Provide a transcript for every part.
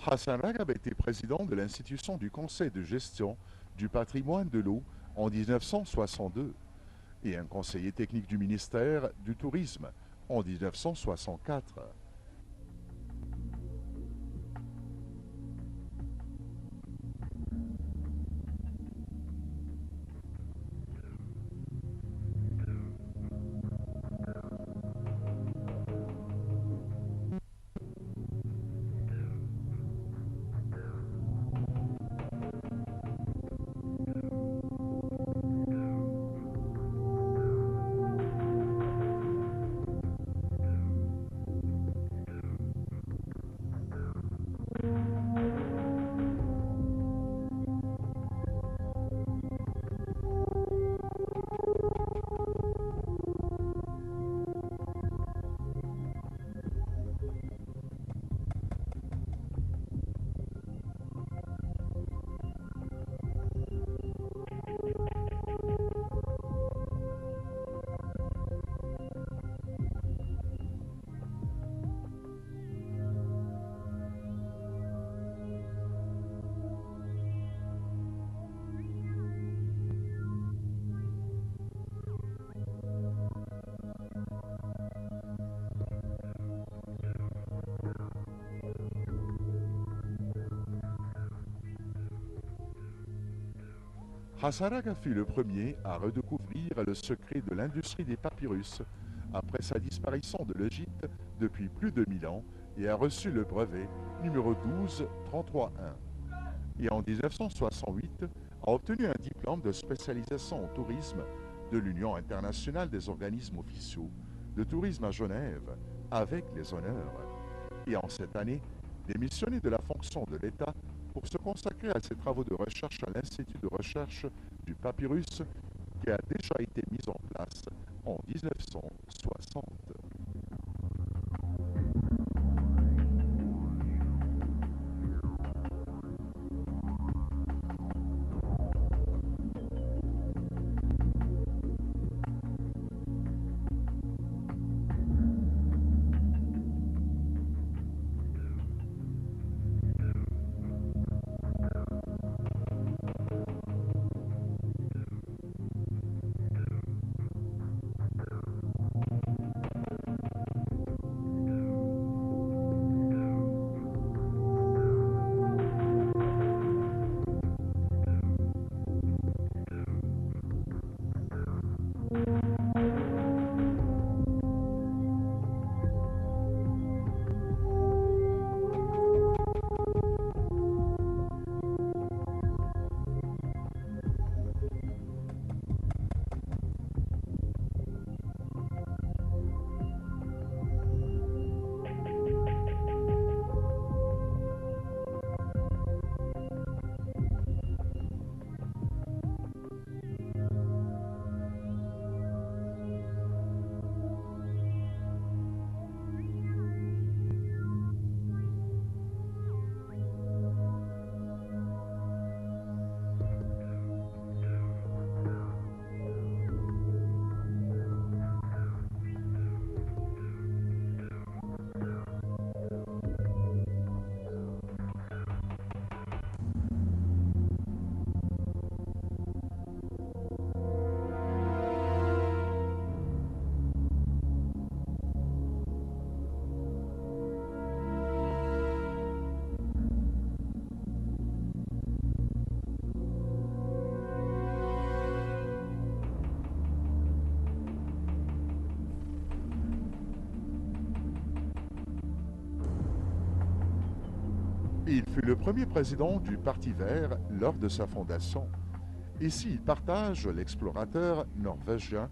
Hassan Ragab était président de l'institution du Conseil de gestion du patrimoine de l'eau en 1962 et un conseiller technique du ministère du Tourisme en 1964. Hassan fut le premier à redécouvrir le secret de l'industrie des papyrus après sa disparition de l'Égypte depuis plus de 1000 ans et a reçu le brevet numéro 12331. Et en 1968 a obtenu un diplôme de spécialisation en tourisme de l'Union internationale des organismes officiaux de tourisme à Genève avec les honneurs. Et en cette année, démissionné de la fonction de l'État pour se consacrer à ses travaux de recherche à l'Institut de recherche du papyrus qui a déjà été mis en place en 1960. Il fut le premier président du Parti vert lors de sa fondation. Ici, il partage l'explorateur norvégien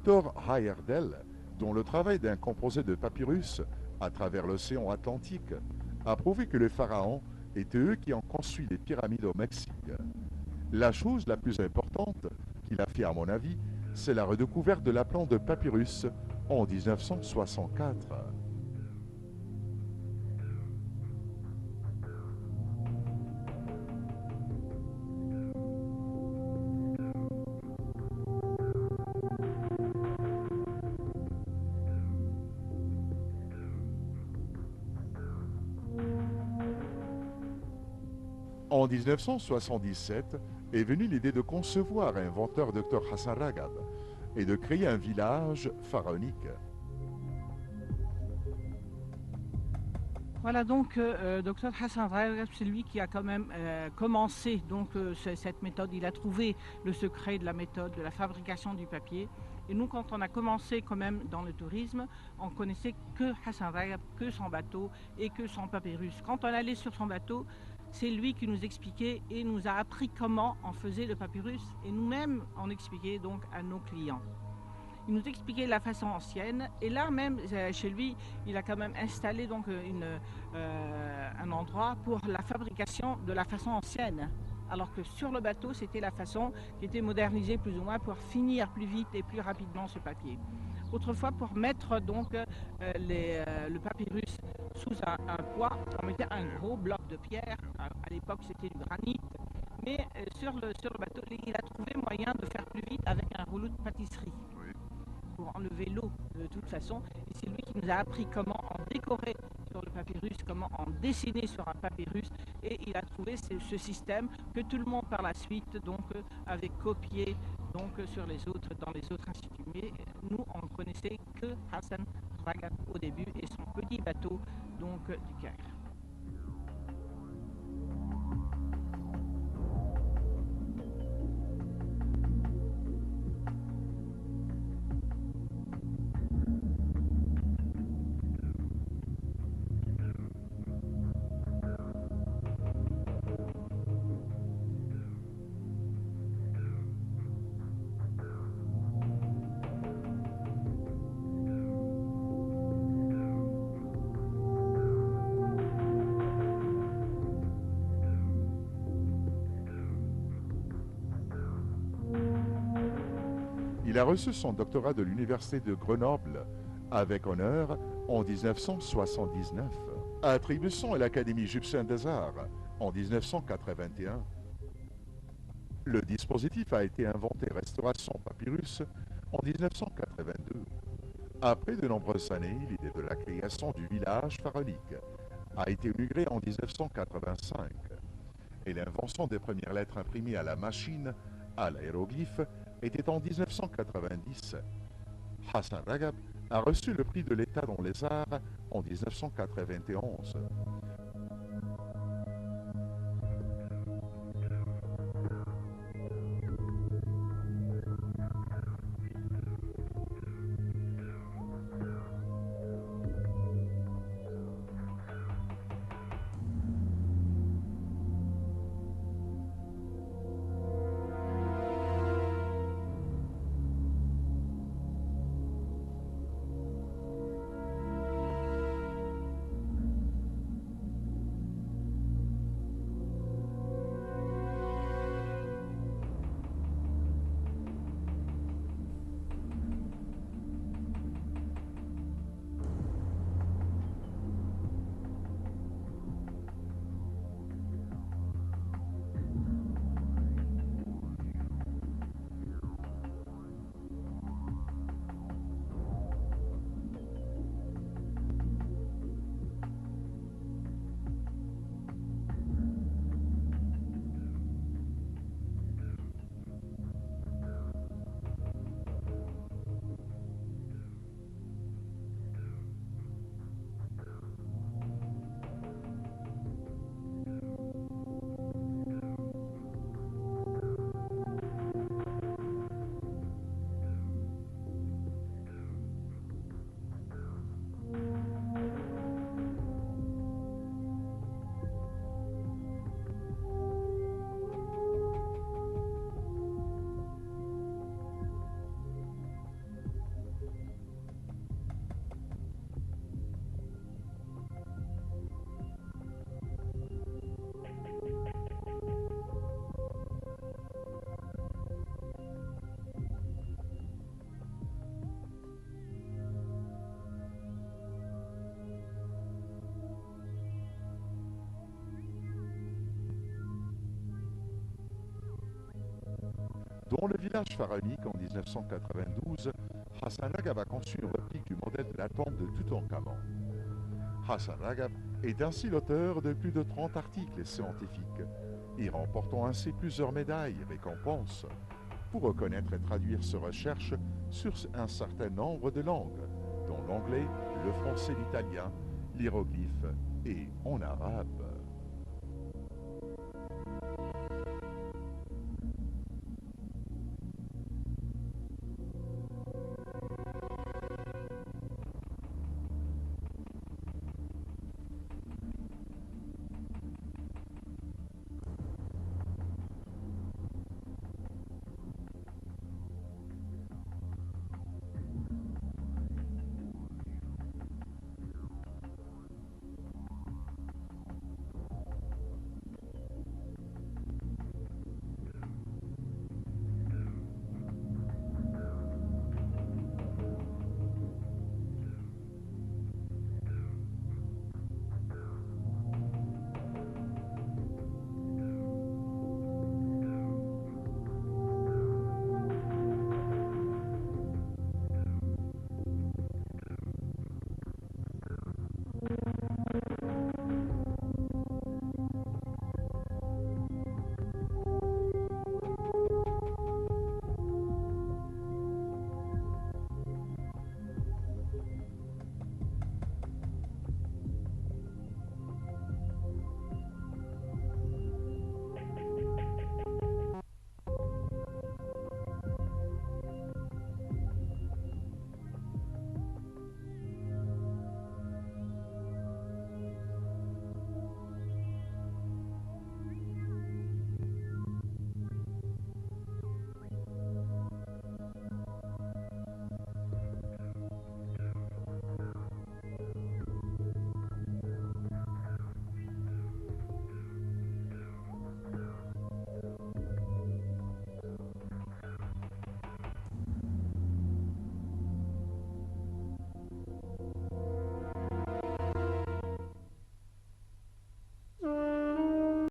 Thor Heyerdahl, dont le travail d'un composé de papyrus à travers l'océan Atlantique a prouvé que les pharaons étaient eux qui ont construit les pyramides au Mexique. La chose la plus importante qu'il a fait à mon avis, c'est la redécouverte de la plante de papyrus en 1964. En 1977 est venue l'idée de concevoir un inventeur Dr Hassan Ragab et de créer un village pharaonique. Voilà donc Dr Hassan Ragab, c'est lui qui a quand même commencé donc cette méthode. Il a trouvé le secret de la méthode de la fabrication du papier. Et nous, quand on a commencé quand même dans le tourisme, on connaissait que Hassan Ragab, que son bateau et que son papyrus. Quand on allait sur son bateau, c'est lui qui nous expliquait et nous a appris comment on faisait le papyrus. Et nous-mêmes, on expliquait donc à nos clients. Il nous expliquait la façon ancienne, et là même chez lui, il a quand même installé donc un endroit pour la fabrication de la façon ancienne. Alors que sur le bateau, c'était la façon qui était modernisée plus ou moins pour finir plus vite et plus rapidement ce papier. Autrefois, pour mettre donc le papyrus sous un poids, on mettait un gros bloc de pierre. À l'époque, c'était du granit. Mais sur le bateau, il a trouvé moyen de faire plus vite avec un rouleau de pâtisserie pour enlever l'eau de toute façon. Et c'est lui qui nous a appris comment en décorer sur le papyrus, comment en dessiner sur un papyrus. Et il a trouvé ce système que tout le monde par la suite donc avait copié donc sur les autres, dans les autres instituts. Mais nous, on ne connaissait que Hassan Ragab au début et son petit bateau donc du Caire. Il a reçu son doctorat de l'Université de Grenoble avec honneur en 1979, attribution à l'Académie égyptienne des Arts en 1981. Le dispositif a été inventé restauration papyrus en 1982. Après de nombreuses années, l'idée de la création du village pharaonique a été inaugurée en 1985 et l'invention des premières lettres imprimées à la machine, à l'aéroglyphe, était en 1990. Hassan Ragab a reçu le prix de l'État dans les arts en 1991. Dans le village pharaonique en 1992, Hassan Ragab a conçu une réplique du modèle de la tombe de Toutankhamon. Hassan Ragab est ainsi l'auteur de plus de 30 articles scientifiques et remportant ainsi plusieurs médailles et récompenses pour reconnaître et traduire ses recherches sur un certain nombre de langues, dont l'anglais, le français, l'italien, l'hiéroglyphe et en arabe.